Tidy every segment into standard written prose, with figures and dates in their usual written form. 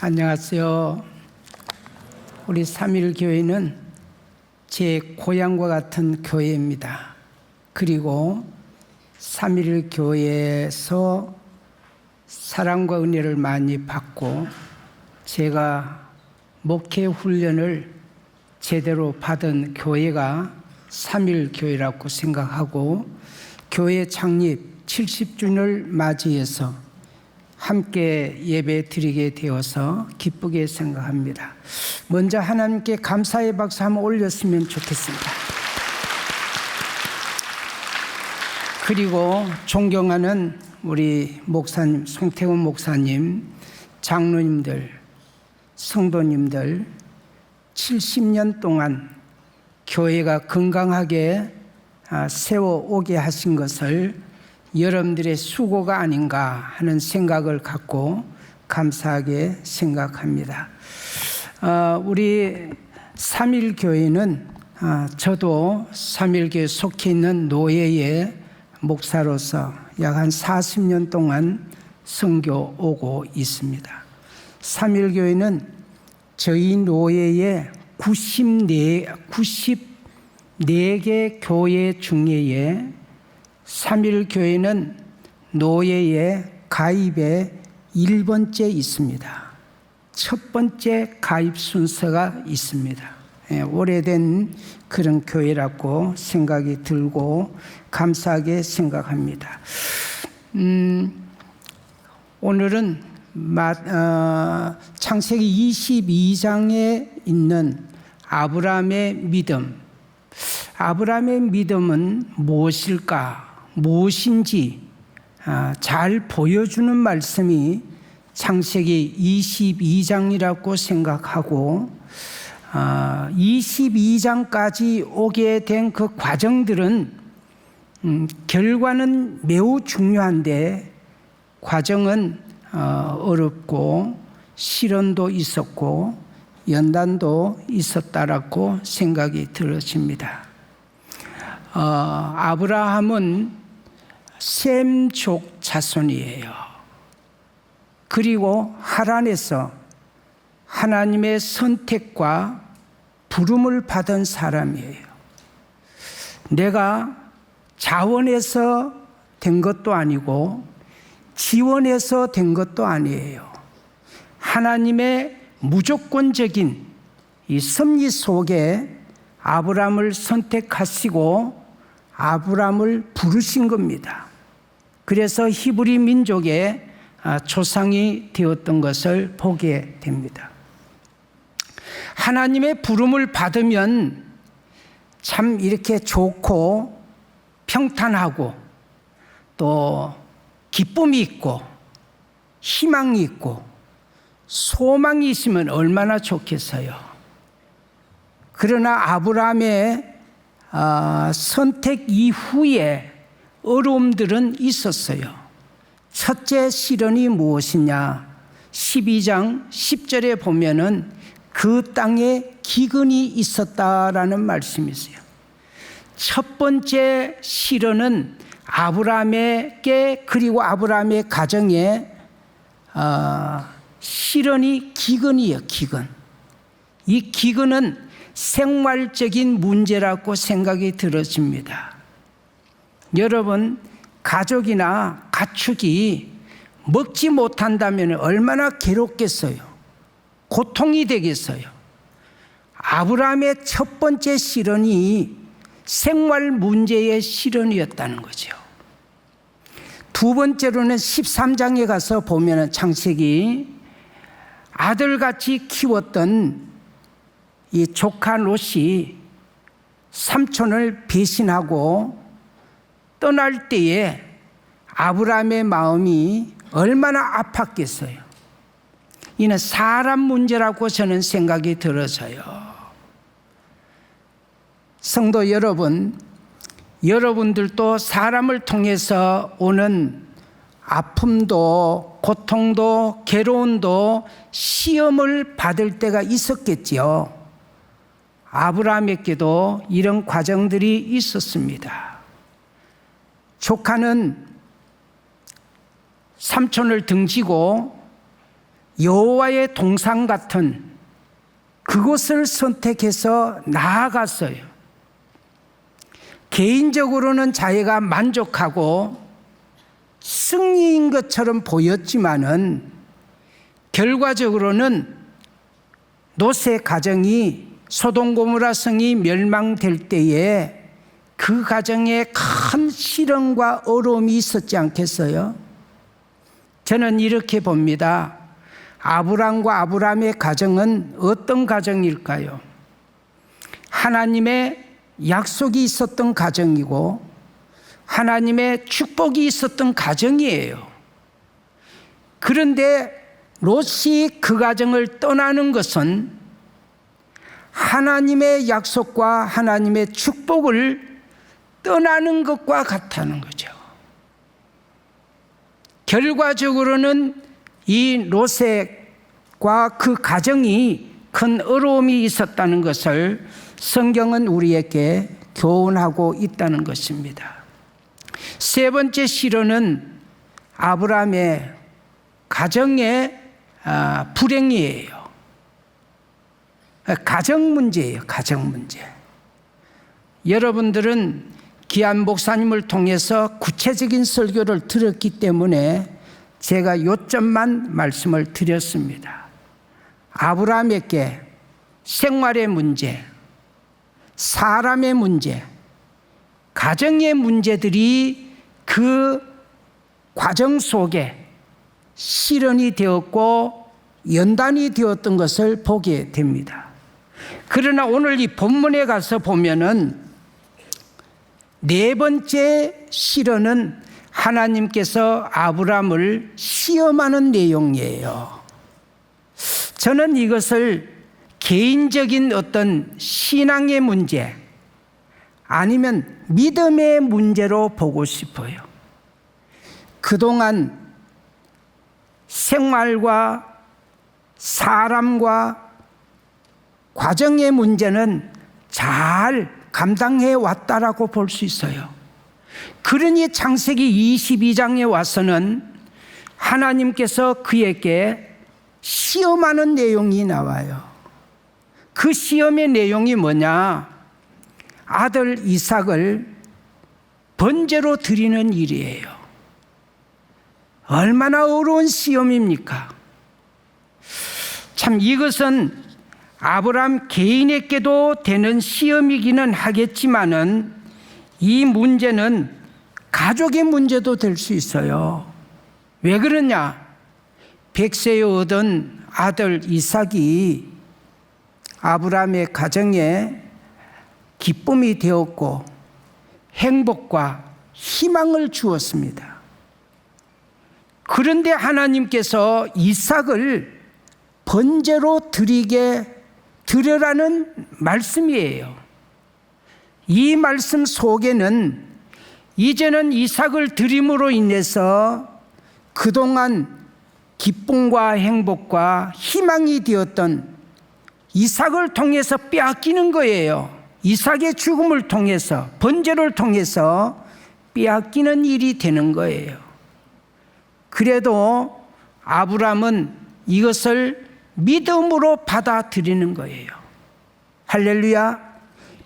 안녕하세요. 우리 삼일교회는 제 고향과 같은 교회입니다. 그리고 삼일교회에서 사랑과 은혜를 많이 받고 제가 목회 훈련을 제대로 받은 교회가 삼일교회라고 생각하고 교회 창립 70주년을 맞이해서 함께 예배 드리게 되어서 기쁘게 생각합니다. 먼저 하나님께 감사의 박수 한번 올렸으면 좋겠습니다. 그리고 존경하는 우리 목사님, 송태훈 목사님, 장로님들, 성도님들 70년 동안 교회가 건강하게 세워오게 하신 것을 여러분들의 수고가 아닌가 하는 생각을 갖고 감사하게 생각합니다. 우리 삼일교회는 저도 삼일교회 속해 있는 노예의 목사로서 약 한 40년 동안 선교 오고 있습니다. 삼일교회는 저희 노예의 94개 교회 중에 삼일교회는 노예의 가입에 1번째 있습니다. 첫 번째 가입 순서가 있습니다. 오래된 그런 교회라고 생각이 들고 감사하게 생각합니다. 오늘은 창세기 22장에 있는 아브라함의 믿음. 아브라함의 믿음은 무엇인지 잘 보여주는 말씀이 창세기 22장이라고 생각하고 22장까지 오게 된 그 과정들은 결과는 매우 중요한데 과정은 어렵고 시련도 있었고 연단도 있었다라고 생각이 들어집니다. 아브라함은 셈족 자손이에요. 그리고 하란에서 하나님의 선택과 부름을 받은 사람이에요. 내가 자원해서 된 것도 아니고 지원해서 된 것도 아니에요. 하나님의 무조건적인 이 섭리 속에 아브라함을 선택하시고 아브라함을 부르신 겁니다. 그래서 히브리 민족의 조상이 되었던 것을 보게 됩니다. 하나님의 부름을 받으면 참 이렇게 좋고 평탄하고 또 기쁨이 있고 희망이 있고 소망이 있으면 얼마나 좋겠어요. 그러나 아브라함의 선택 이후에 어려움들은 있었어요. 첫째 시련이 무엇이냐? 12장 10절에 보면은 그 땅에 기근이 있었다라는 말씀이 있어요. 첫 번째 시련은 아브라함에게 그리고 아브라함의 가정에 시련이 기근이에요. 기근. 이 기근은 생활적인 문제라고 생각이 들어집니다. 여러분, 가족이나 가축이 먹지 못한다면 얼마나 괴롭겠어요. 고통이 되겠어요. 아브라함의 첫 번째 시련이 생활 문제의 시련이었다는 거죠. 두 번째로는 13장에 가서 보면 창세기 아들같이 키웠던 이 조카 롯이 삼촌을 배신하고 떠날 때에 아브라함의 마음이 얼마나 아팠겠어요. 이는 사람 문제라고 저는 생각이 들어서요. 성도 여러분, 여러분들도 사람을 통해서 오는 아픔도 고통도 괴로움도 시험을 받을 때가 있었겠지요. 아브라함에게도 이런 과정들이 있었습니다. 조카는 삼촌을 등지고 여호와의 동산 같은 그곳을 선택해서 나아갔어요. 개인적으로는 자기가 만족하고 승리인 것처럼 보였지만은 결과적으로는 롯의 가정이 소돔 고모라 성이 멸망될 때에 그 가정에 큰 시련과 어려움이 있었지 않겠어요? 저는 이렇게 봅니다. 아브람과 아브람의 가정은 어떤 가정일까요? 하나님의 약속이 있었던 가정이고 하나님의 축복이 있었던 가정이에요. 그런데 롯이 그 가정을 떠나는 것은 하나님의 약속과 하나님의 축복을 떠나는 것과 같다는 거죠. 결과적으로는 이 롯과 그 가정이 큰 어려움이 있었다는 것을 성경은 우리에게 교훈하고 있다는 것입니다. 세 번째 시련은 아브라함의 가정의 불행이에요. 가정 문제예요. 가정 문제. 여러분들은 기한 목사님을 통해서 구체적인 설교를 들었기 때문에 제가 요점만 말씀을 드렸습니다. 아브라함에게 생활의 문제, 사람의 문제, 가정의 문제들이 그 과정 속에 시련이 되었고 연단이 되었던 것을 보게 됩니다. 그러나 오늘 이 본문에 가서 보면은 네 번째 시련은 하나님께서 아브라함을 시험하는 내용이에요. 저는 이것을 개인적인 어떤 신앙의 문제 아니면 믿음의 문제로 보고 싶어요. 그동안 생활과 사람과 과정의 문제는 잘 감당해 왔다라고 볼 수 있어요. 그러니 창세기 22장에 와서는 하나님께서 그에게 시험하는 내용이 나와요. 그 시험의 내용이 뭐냐? 아들 이삭을 번제로 드리는 일이에요. 얼마나 어려운 시험입니까? 참 이것은 아브라함 개인에게도 되는 시험이기는 하겠지만은 이 문제는 가족의 문제도 될 수 있어요. 왜 그러냐? 백세에 얻은 아들 이삭이 아브라함의 가정에 기쁨이 되었고 행복과 희망을 주었습니다. 그런데 하나님께서 이삭을 번제로 드려라는 말씀이에요. 이 말씀 속에는 이제는 이삭을 드림으로 인해서 그동안 기쁨과 행복과 희망이 되었던 이삭을 통해서 빼앗기는 거예요. 이삭의 죽음을 통해서, 번제를 통해서 빼앗기는 일이 되는 거예요. 그래도 아브라함은 이것을 믿음으로 받아들이는 거예요. 할렐루야.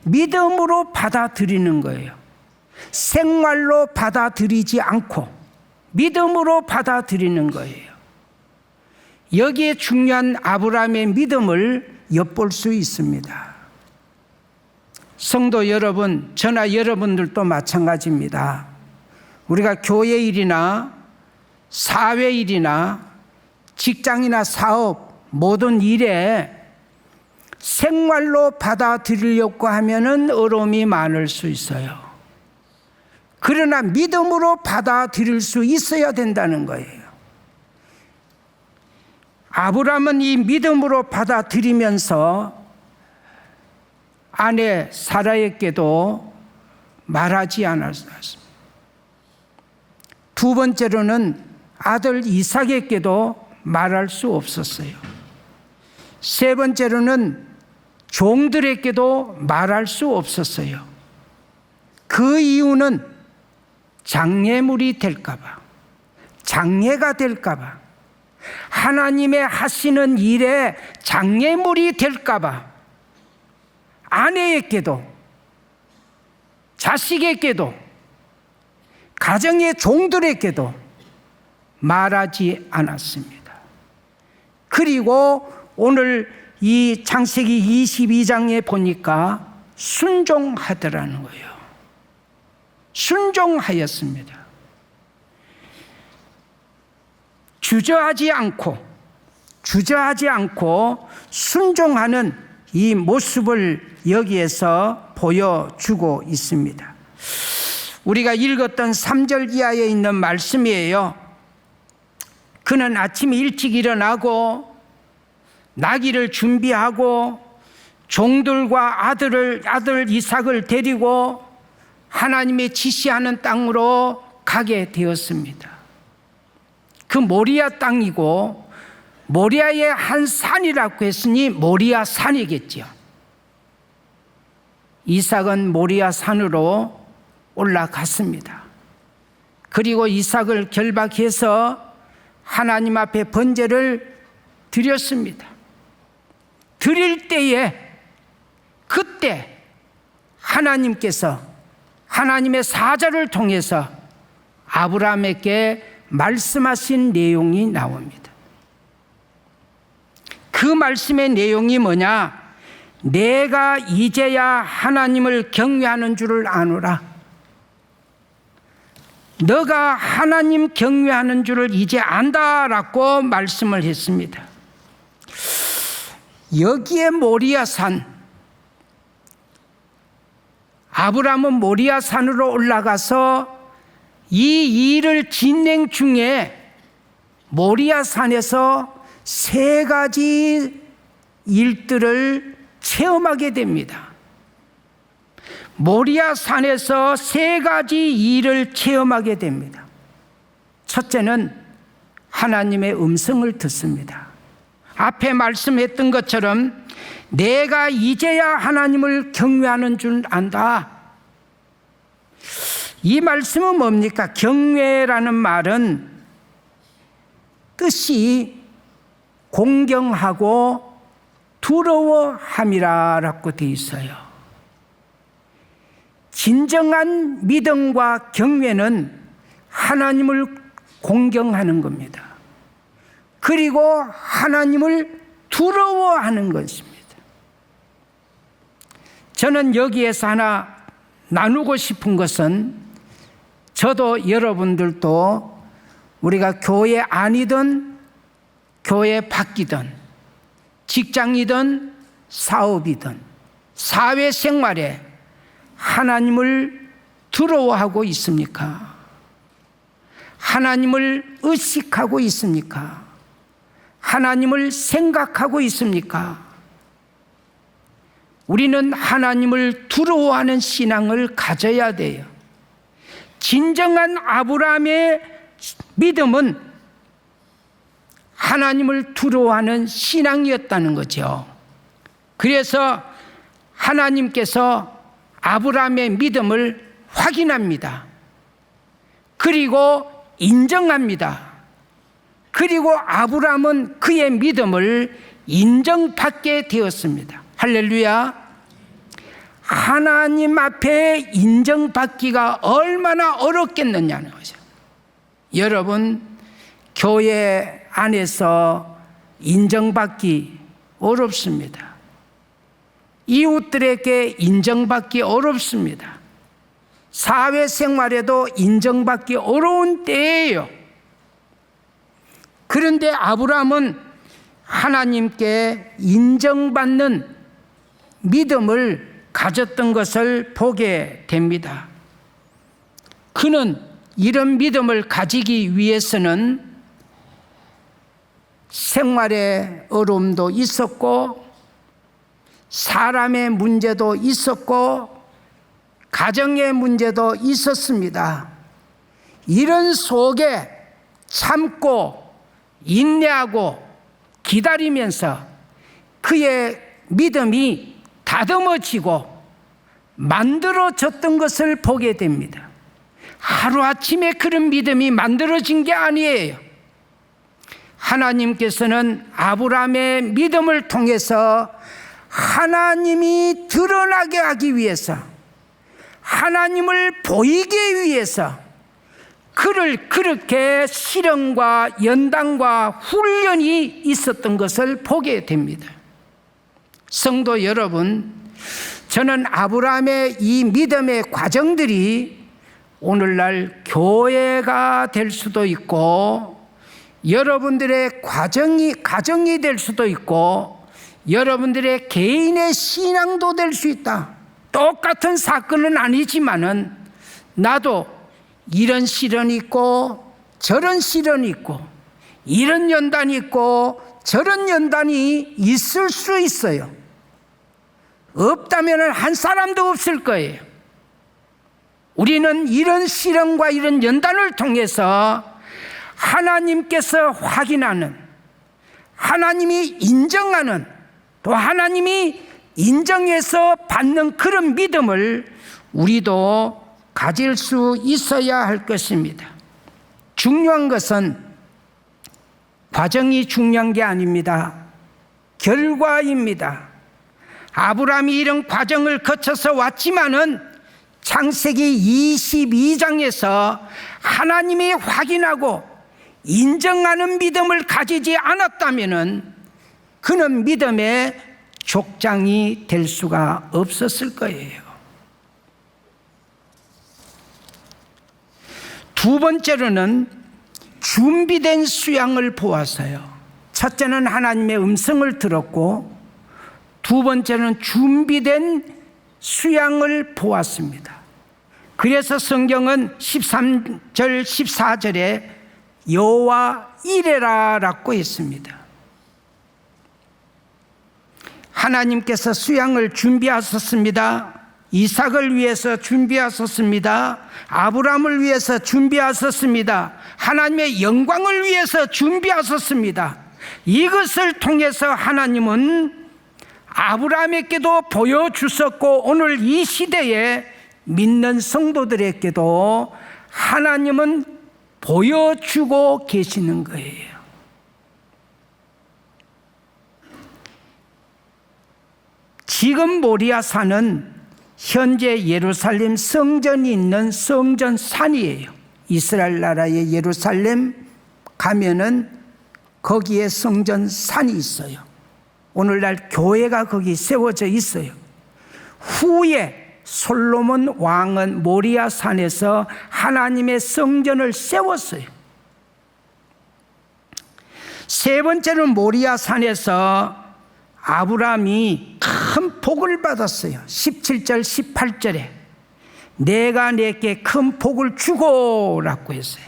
믿음으로 받아들이는 거예요. 생활로 받아들이지 않고 믿음으로 받아들이는 거예요. 여기에 중요한 아브라함의 믿음을 엿볼 수 있습니다. 성도 여러분, 저나 여러분들도 마찬가지입니다. 우리가 교회 일이나 사회 일이나 직장이나 사업 모든 일에 생활로 받아들이려고 하면은 어려움이 많을 수 있어요. 그러나 믿음으로 받아들일 수 있어야 된다는 거예요. 아브라함은 이 믿음으로 받아들이면서 아내 사라에게도 말하지 않았습니다. 두 번째로는 아들 이삭에게도 말할 수 없었어요. 세 번째로는 종들에게도 말할 수 없었어요. 그 이유는 장애물이 될까봐, 장애가 될까봐, 하나님의 하시는 일에 장애물이 될까봐 아내에게도 자식에게도 가정의 종들에게도 말하지 않았습니다. 그리고 오늘 이 창세기 22장에 보니까 순종하더라는 거예요. 순종하였습니다. 주저하지 않고 순종하는 이 모습을 여기에서 보여주고 있습니다. 우리가 읽었던 3절 이하에 있는 말씀이에요. 그는 아침에 일찍 일어나고 나귀를 준비하고 종들과 아들 이삭을 데리고 하나님의 지시하는 땅으로 가게 되었습니다. 그 모리아 땅이고 모리아의 한 산이라고 했으니 모리아 산이겠죠. 이삭은 모리아 산으로 올라갔습니다. 그리고 이삭을 결박해서 하나님 앞에 번제를 드렸습니다. 드릴 때에 그때 하나님께서 하나님의 사자를 통해서 아브라함에게 말씀하신 내용이 나옵니다. 그 말씀의 내용이 뭐냐? 내가 이제야 하나님을 경외하는 줄을 아노라. 너가 하나님 경외하는 줄을 이제 안다라고 말씀을 했습니다. 여기에 모리아산, 아브라함은 모리아산으로 올라가서 이 일을 진행 중에 모리아산에서 3가지 일들을 체험하게 됩니다. 모리아산에서 3가지 일을 체험하게 됩니다. 첫째는 하나님의 음성을 듣습니다. 앞에 말씀했던 것처럼 내가 이제야 하나님을 경외하는 줄 안다. 이 말씀은 뭡니까? 경외라는 말은 뜻이 공경하고 두려워함이라고 되어 있어요. 진정한 믿음과 경외는 하나님을 공경하는 겁니다. 그리고 하나님을 두려워하는 것입니다. 저는 여기에서 하나 나누고 싶은 것은 저도 여러분들도 우리가 교회 안이든 교회 밖이든 직장이든 사업이든 사회생활에 하나님을 두려워하고 있습니까? 하나님을 의식하고 있습니까? 하나님을 생각하고 있습니까? 우리는 하나님을 두려워하는 신앙을 가져야 돼요. 진정한 아브라함의 믿음은 하나님을 두려워하는 신앙이었다는 거죠. 그래서 하나님께서 아브라함의 믿음을 확인합니다. 그리고 인정합니다. 그리고 아브라함은 그의 믿음을 인정받게 되었습니다. 할렐루야. 하나님 앞에 인정받기가 얼마나 어렵겠느냐는 거죠. 여러분, 교회 안에서 인정받기 어렵습니다. 이웃들에게 인정받기 어렵습니다. 사회생활에도 인정받기 어려운 때예요. 그런데 아브라함은 하나님께 인정받는 믿음을 가졌던 것을 보게 됩니다. 그는 이런 믿음을 가지기 위해서는 생활의 어려움도 있었고 사람의 문제도 있었고 가정의 문제도 있었습니다. 이런 속에 참고 인내하고 기다리면서 그의 믿음이 다듬어지고 만들어졌던 것을 보게 됩니다. 하루아침에 그런 믿음이 만들어진 게 아니에요. 하나님께서는 아브라함의 믿음을 통해서 하나님이 드러나게 하기 위해서, 하나님을 보이기 위해서 그를 그렇게 실험과 연단과 훈련이 있었던 것을 보게 됩니다. 성도 여러분, 저는 아브라함의 이 믿음의 과정들이 오늘날 교회가 될 수도 있고, 여러분들의 가정이 될 수도 있고, 여러분들의 개인의 신앙도 될 수 있다. 똑같은 사건은 아니지만은 나도 이런 시련이 있고 저런 시련이 있고 이런 연단이 있고 저런 연단이 있을 수 있어요. 없다면 한 사람도 없을 거예요. 우리는 이런 시련과 이런 연단을 통해서 하나님께서 확인하는, 하나님이 인정하는, 또 하나님이 인정해서 받는 그런 믿음을 우리도 가질 수 있어야 할 것입니다. 중요한 것은 과정이 중요한 게 아닙니다. 결과입니다. 아브라함이 이런 과정을 거쳐서 왔지만은 창세기 22장에서 하나님이 확인하고 인정하는 믿음을 가지지 않았다면은 그는 믿음의 족장이 될 수가 없었을 거예요. 두 번째로는 준비된 수양을 보았어요. 첫째는 하나님의 음성을 들었고, 두 번째는 준비된 수양을 보았습니다. 그래서 성경은 13절 14절에 여호와 이레라라고 했습니다. 하나님께서 수양을 준비하셨습니다. 이삭을 위해서 준비하셨습니다. 아브라함을 위해서 준비하셨습니다. 하나님의 영광을 위해서 준비하셨습니다. 이것을 통해서 하나님은 아브라함에게도 보여주셨고, 오늘 이 시대에 믿는 성도들에게도 하나님은 보여주고 계시는 거예요. 지금 모리아 산은 현재 예루살렘 성전이 있는 성전산이에요. 이스라엘 나라의 예루살렘 가면은 거기에 성전산이 있어요. 오늘날 교회가 거기 세워져 있어요. 후에 솔로몬 왕은 모리아 산에서 하나님의 성전을 세웠어요. 세 번째는 모리아 산에서 아브라함이 큰 복을 받았어요. 17절 18절에 내가 내게 큰 복을 주고라고 했어요.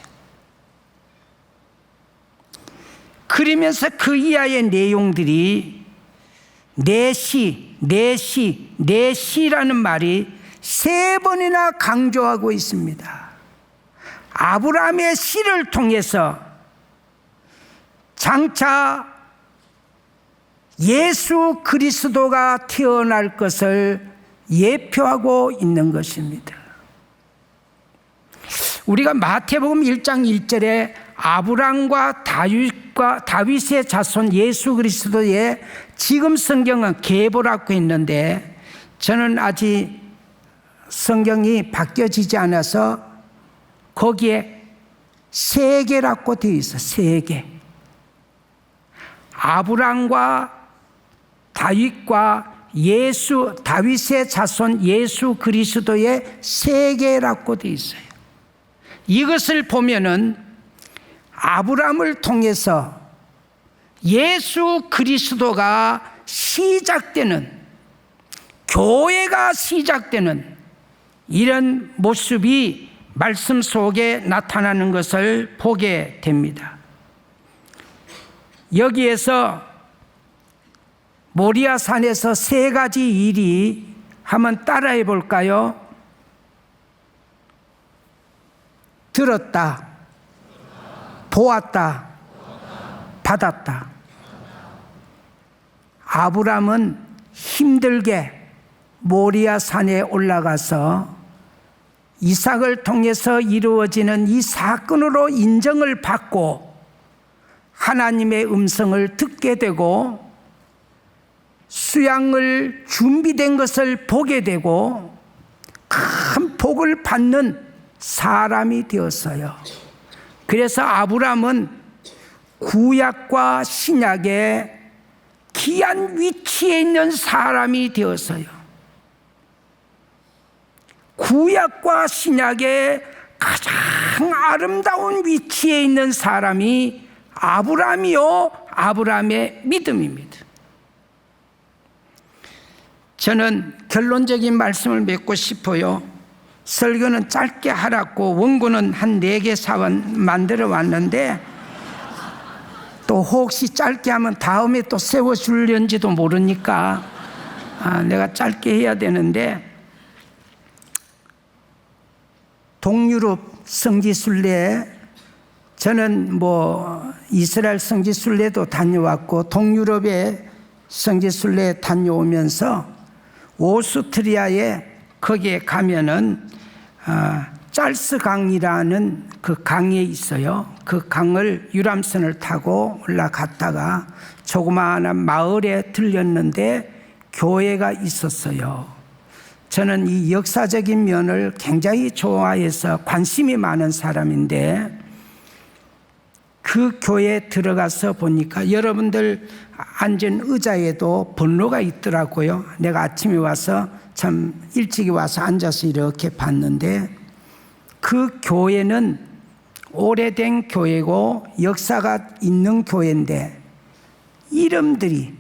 그러면서 그 이하의 내용들이 내시라는 말이 세 번이나 강조하고 있습니다. 아브라함의 시를 통해서 장차 예수 그리스도가 태어날 것을 예표하고 있는 것입니다. 우리가 마태복음 1장 1절에 아브람과 다윗의 자손 예수 그리스도의, 지금 성경은 계보라고 했는데 저는 아직 성경이 바뀌어지지 않아서 거기에 세계라고 되어 있어. 세계. 아브람과 다윗과 다윗의 자손 예수 그리스도의 세계라고 되어 있어요. 이것을 보면은 아브람을 통해서 예수 그리스도가 시작되는, 교회가 시작되는 이런 모습이 말씀 속에 나타나는 것을 보게 됩니다. 여기에서 모리아 산에서 세 가지 일이 한번 따라해 볼까요? 들었다, 보았다, 받았다. 아브람은 힘들게 모리아 산에 올라가서 이삭을 통해서 이루어지는 이 사건으로 인정을 받고 하나님의 음성을 듣게 되고 수양을 준비된 것을 보게 되고 큰 복을 받는 사람이 되었어요. 그래서 아브라함은 구약과 신약의 귀한 위치에 있는 사람이 되었어요. 구약과 신약의 가장 아름다운 위치에 있는 사람이 아브라함이요, 아브라함의 믿음입니다. 저는 결론적인 말씀을 맺고 싶어요. 설교는 짧게 하라고 원고는 한 4개 사원 만들어 왔는데 또 혹시 짧게 하면 다음에 또 세워줄련지도 모르니까 내가 짧게 해야 되는데, 동유럽 성지순례, 저는 이스라엘 성지순례도 다녀왔고 동유럽의 성지순례 다녀오면서 오스트리아에 거기에 가면은 짤스 강이라는 그 강에 있어요. 그 강을 유람선을 타고 올라갔다가 조그마한 마을에 들렸는데 교회가 있었어요. 저는 이 역사적인 면을 굉장히 좋아해서 관심이 많은 사람인데, 그 교회에 들어가서 보니까 여러분들 앉은 의자에도 번호가 있더라고요. 내가 아침에 와서 참 일찍이 와서 앉아서 이렇게 봤는데, 그 교회는 오래된 교회고 역사가 있는 교회인데 이름이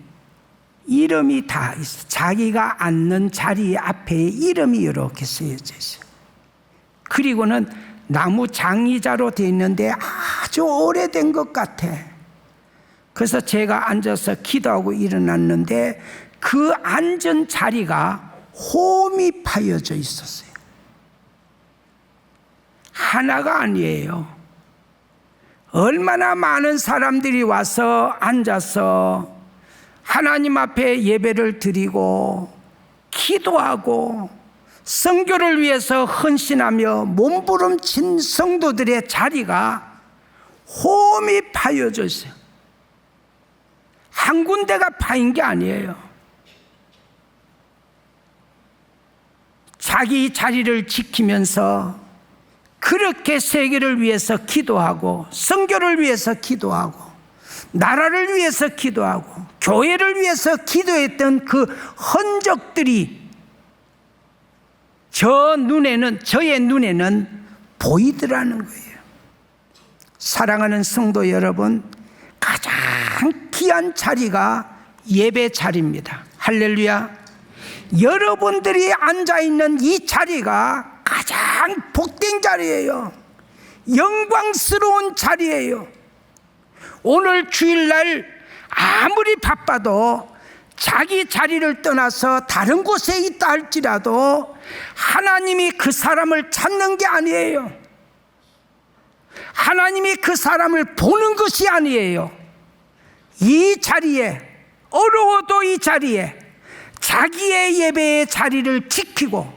다 있어. 자기가 앉는 자리 앞에 이름이 이렇게 쓰여져 있어요. 그리고는 나무 장의자로 되어 있는데 아주 오래된 것 같아. 그래서 제가 앉아서 기도하고 일어났는데 그 앉은 자리가 홈이 파여져 있었어요. 하나가 아니에요. 얼마나 많은 사람들이 와서 앉아서 하나님 앞에 예배를 드리고 기도하고 선교를 위해서 헌신하며 몸부림친 성도들의 자리가 홈이 파여져 있어요. 한 군데가 파인 게 아니에요. 자기 자리를 지키면서 그렇게 세계를 위해서 기도하고 선교를 위해서 기도하고 나라를 위해서 기도하고 교회를 위해서 기도했던 그 흔적들이 저의 눈에는 보이더라는 거예요. 사랑하는 성도 여러분, 가장 귀한 자리가 예배 자리입니다. 할렐루야. 여러분들이 앉아있는 이 자리가 가장 복된 자리예요. 영광스러운 자리예요. 오늘 주일날 아무리 바빠도 자기 자리를 떠나서 다른 곳에 있다 할지라도 하나님이 그 사람을 찾는 게 아니에요. 하나님이 그 사람을 보는 것이 아니에요. 이 자리에, 어려워도 이 자리에 자기의 예배의 자리를 지키고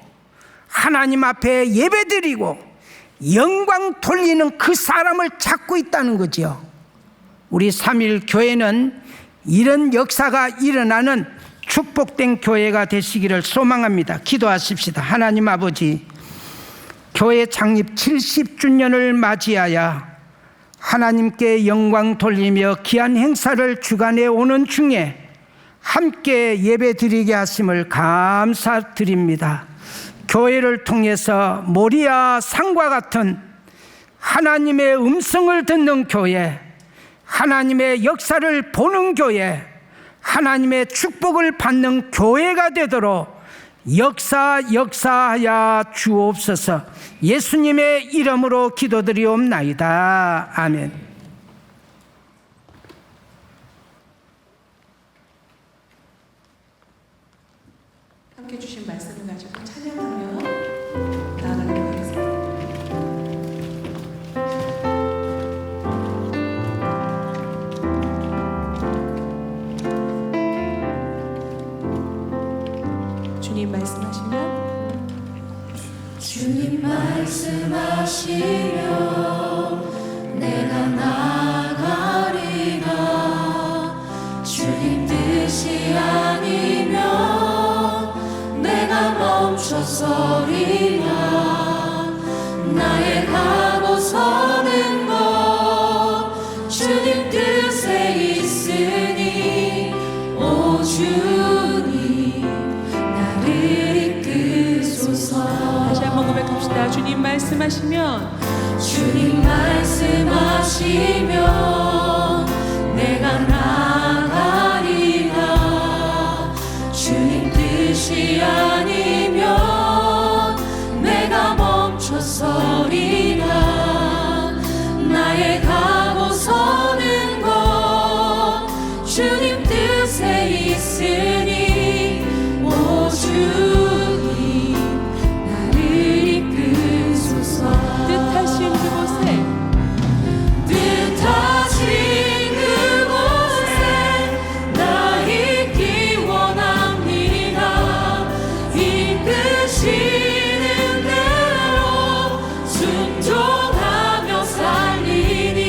하나님 앞에 예배드리고 영광 돌리는 그 사람을 찾고 있다는 거죠. 우리 3일 교회는 이런 역사가 일어나는 축복된 교회가 되시기를 소망합니다. 기도하십시다. 하나님 아버지, 교회 창립 70주년을 맞이하여 하나님께 영광 돌리며 귀한 행사를 주관해 오는 중에 함께 예배드리게 하심을 감사드립니다. 교회를 통해서 모리아 산과 같은 하나님의 음성을 듣는 교회, 하나님의 역사를 보는 교회, 하나님의 축복을 받는 교회가 되도록 역사하여 주옵소서. 예수님의 이름으로 기도드리옵나이다. 아멘. 함께 주신 말씀을 가지고 찬양하며 나아가도록 하겠습니다. 주님 말씀하시면 주님 말씀하시면 내가 나가리라. 뜻이 아니면 내가 멈춰서리라. 나의 가고 서는 것 주님 뜻에 있으니 오 주님 나를 이끄소서. 다시 한번 고백합시다. 주님 말씀하시면 주님 말씀하시면 내가 나가리라. 주님 뜻이 아니면 내가 멈춰서리라. 나의 가고 서는 것 주님 뜻에 있으니 오 주님 나를 이끄소서. 뜻하신 그곳에 뜻하신 그곳에 나 있기 원합니다. 이끄시는 대로 순종하며 살리니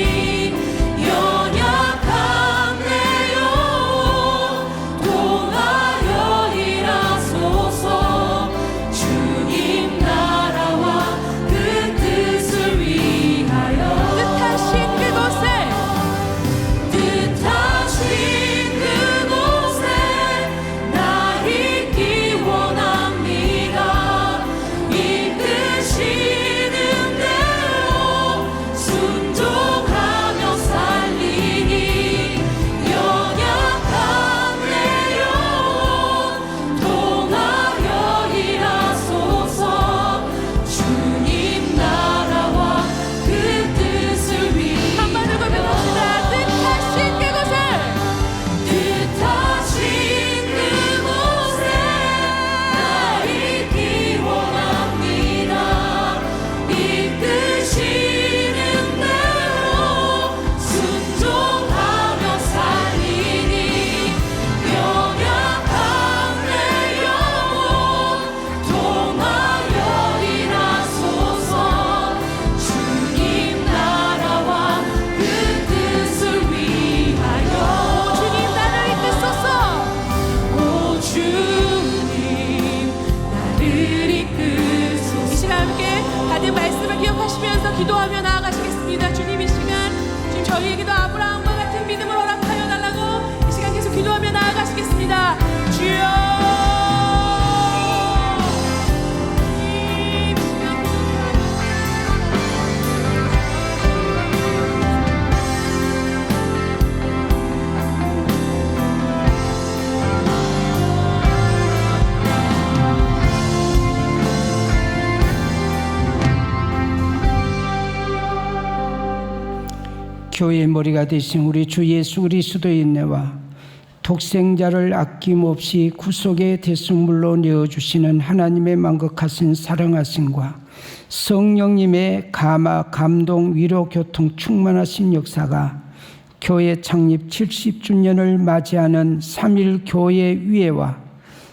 연약한 내 영혼 통하여 일하소서. 주님 나라와 그 뜻을 위하여 뜻하신 그곳에 뜻하신 그곳에 나 있기 원합니다. 이끄시는 대로 순종하며 살리니 연약한 내 영혼 통하여 일하소서. 주님 나라와 그 뜻을 위하여 한번을 고백합시다. 뜻하신 그곳에 뜻하신 그곳에 나 있기 원합니다. 이끄시는 대로 순종하며 살리니 연약한 내 영혼 통하여 일하소서. 주님 나라와 그 뜻을 위하여 주님 나를 이끄소서. 오 주님 나를 이끄소서. 이 시간 함께 받은 말씀을 기억하시면서 기도하며 나아가시겠습니다. 주님 이 시간 지금 저희에게도 아브라함과 같은 믿음을 허락하여 달라고 이 시간 계속 기도하며 나아가시겠습니다. 주여. 교회의 머리가 되신 우리 주 예수 그리스도의 은혜와 독생자를 아낌없이 구속의 대속물로 내어주시는 하나님의 만극하신 사랑하심과 성령님의 감화, 감동, 위로, 교통 충만하신 역사가 교회 창립 70주년을 맞이하는 3.1 교회 위에와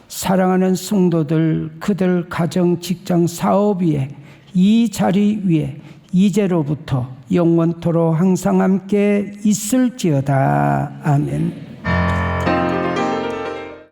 사랑하는 성도들, 그들 가정, 직장, 사업 위에 이 자리 위에 이제로부터 영원토록 항상 함께 있을지어다. 아멘.